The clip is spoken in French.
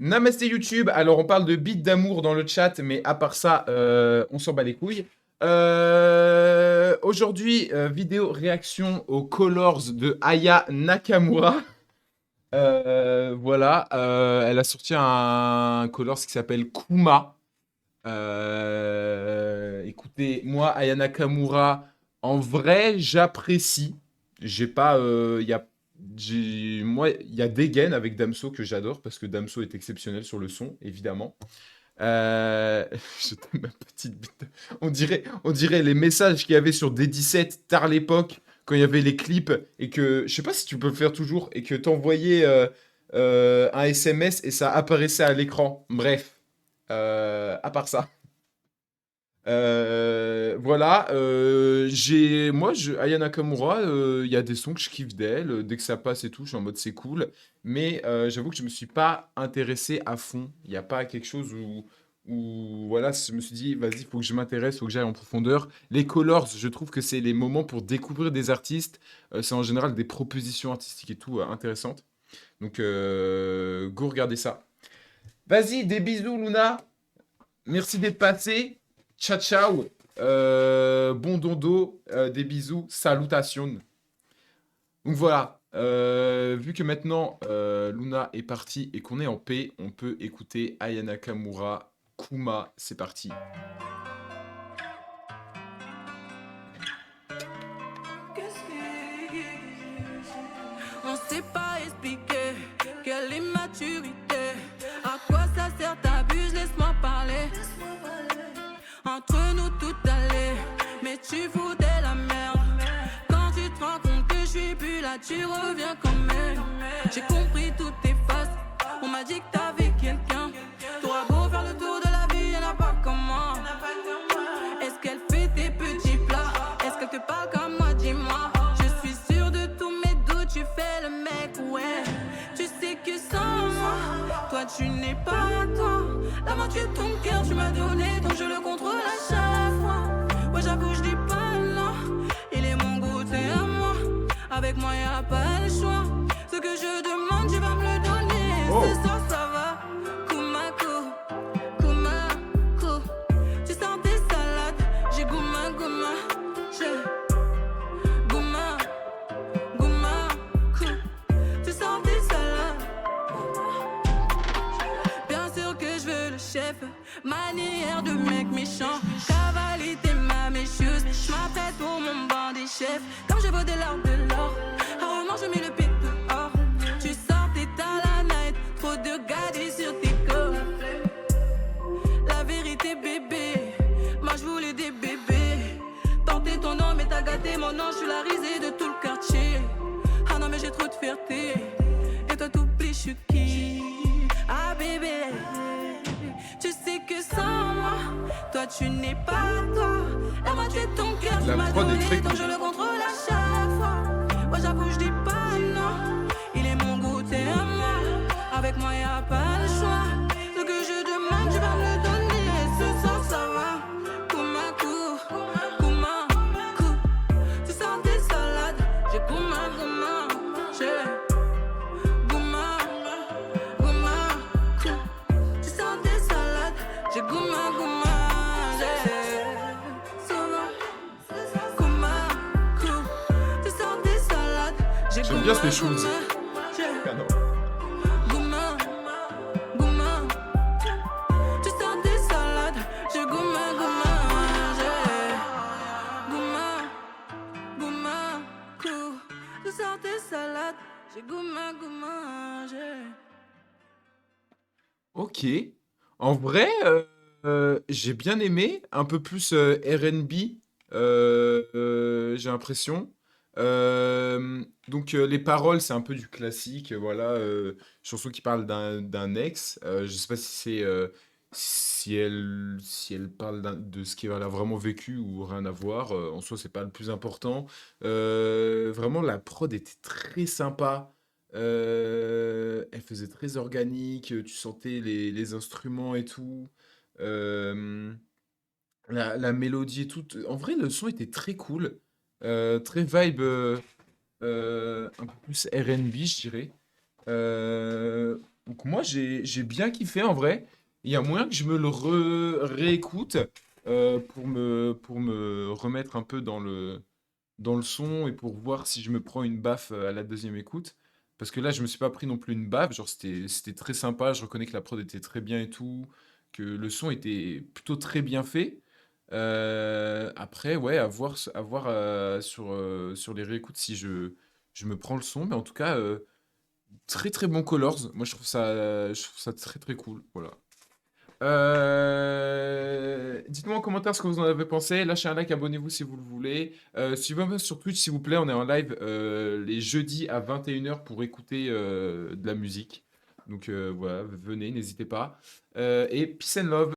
Namasté YouTube, alors on parle de beat d'amour dans le chat, mais à part ça, on s'en bat les couilles. Aujourd'hui, vidéo réaction aux Colors de Aya Nakamura. Voilà, elle a sorti un Colors qui s'appelle Kuma. Écoutez, moi, Aya Nakamura, en vrai, j'apprécie. J'ai pas, moi, il y a Degen avec Damso que j'adore parce que Damso est exceptionnel sur le son, évidemment. Euh, je ma petite bite. On dirait les messages qu'il y avait sur D17 tard l'époque quand il y avait les clips et que je sais pas si tu peux le faire toujours et que t'envoyais un SMS et ça apparaissait à l'écran. Bref, à part ça. Voilà, Aya Nakamura, il y a des sons que je kiffe d'elle, dès que ça passe et tout, je suis en mode c'est cool, mais j'avoue que je me suis pas intéressé à fond. Il n'y a pas quelque chose où voilà, je me suis dit, vas-y, faut que je m'intéresse, faut que j'aille en profondeur. Les Colors, je trouve que c'est les moments pour découvrir des artistes, c'est en général des propositions artistiques et tout intéressantes. Donc, go regarder ça. Vas-y, des bisous, Luna. Merci d'être passé. Ciao, ciao. Bon dodo. Des bisous. Salutations. Donc voilà. Vu que maintenant Luna est partie et qu'on est en paix, on peut écouter Aya Nakamura, Kuma. C'est parti. On sait pas expliquer quelle immaturité. À quoi ça sert, t'abuses, laisse-moi parler. Entre nous tout allait, mais tu foutais la merde. Quand tu te rends compte que je suis plus là, tu reviens quand même. J'ai compris toutes tes faces. On m'a dit que t'avais quelqu'un. T'auras beau faire le tour de la vie, y'en a pas comme moi. Est-ce qu'elle fait tes petits plats? Est-ce qu'elle te parle comme moi? Dis-moi. Je suis sûre de tous mes doutes, tu fais le mec, ouais. Tu sais que sans moi, toi tu n'es pas toi. La moitié de ton cœur tu m'as donné, donc je le contrôle à chaque fois. Ouais, j'avoue, je dis pas non. Il est mon goût, t'es à moi. Avec moi, y'a pas le choix. Ce que je demande, tu vas me le donner. Oh. Ce soir, ça va. Kumako, Kumako. Tu sens tes salades. J'ai gouma, gouma. J'ai gouma, gouma. Tu sens tes salades. Bien sûr que je veux le chef. Manière de mec méchant. Cavalier, t'es ma méchuse. Je m'apprête pour mon banc des chefs. Comme je vaux des larmes de l'or. Rarement je mets le pied dehors. Tu sortais à la night. Trop de gadgets sur tes corps. La vérité, bébé. Moi je voulais des bébés. Tenter ton nom, mais t'as gâté mon nom. Je suis la risée de tout le quartier. Ah non, mais j'ai trop de fierté. Et toi, t'oublies, je suis qui? Ah, bébé. Tu sais que sans moi, toi tu n'es pas toi. La moitié de ton cœur, tu La m'as prod est donné, très donc cool. je le contrôle à chaque fois. Moi j'avoue, je dis pas non. Il est mon goût, t'es à moi. Avec moi, y'a pas le choix. Ce que je demande, tu vas me le donner. Ce soir, ça va. Kumaku, Kumaku. Tu sens tes salades. J'ai Kuma, Kuma. J'ai Kuma, Kumaku. Tu sens tes salades. J'ai Kuma, Kuma. J'ai souvent Kumaku. Tu sens tes salades. J'ai J'aime bien ces choses. Kuma. Ah non. Gouma, gouma. Tu sens tes salades. J'ai gouma, gouma. J'ai gouma, gouma. Tu sens tes salades. J'ai gouma, gouma. J'ai. Ok. En vrai, j'ai bien aimé. Un peu plus R&B, j'ai l'impression. Donc les paroles, c'est un peu du classique. Voilà, chanson qui parle d'un ex. Je sais pas si c'est si elle parle de ce qu'elle a vraiment vécu ou rien à voir. En soi, c'est pas le plus important. Vraiment, la prod était très sympa. Elle faisait très organique, tu sentais les instruments et tout. Euh, la mélodie et tout. En vrai, le son était très cool. Très vibe, un peu plus R&B, je dirais. Euh, Donc moi, j'ai bien kiffé en vrai. Il y a moyen que je me le réécoute pour me remettre un peu dans le son et pour voir si je me prends une baffe à la deuxième écoute. Parce que là, je me suis pas pris non plus une baffe. Genre, c'était très sympa. Je reconnais que la prod était très bien et tout. Que le son était plutôt très bien fait. Après, ouais, à voir sur les réécoutes si je me prends le son. Mais en tout cas, très très bon Colors. Moi, je trouve ça très très cool. Voilà. Dites-moi en commentaire ce que vous en avez pensé. Lâchez un like, abonnez-vous si vous le voulez. Suivez-moi sur Twitch s'il vous plaît. On est en live les jeudis à 21 h pour écouter de la musique. Donc voilà, venez, n'hésitez pas. Et peace and love.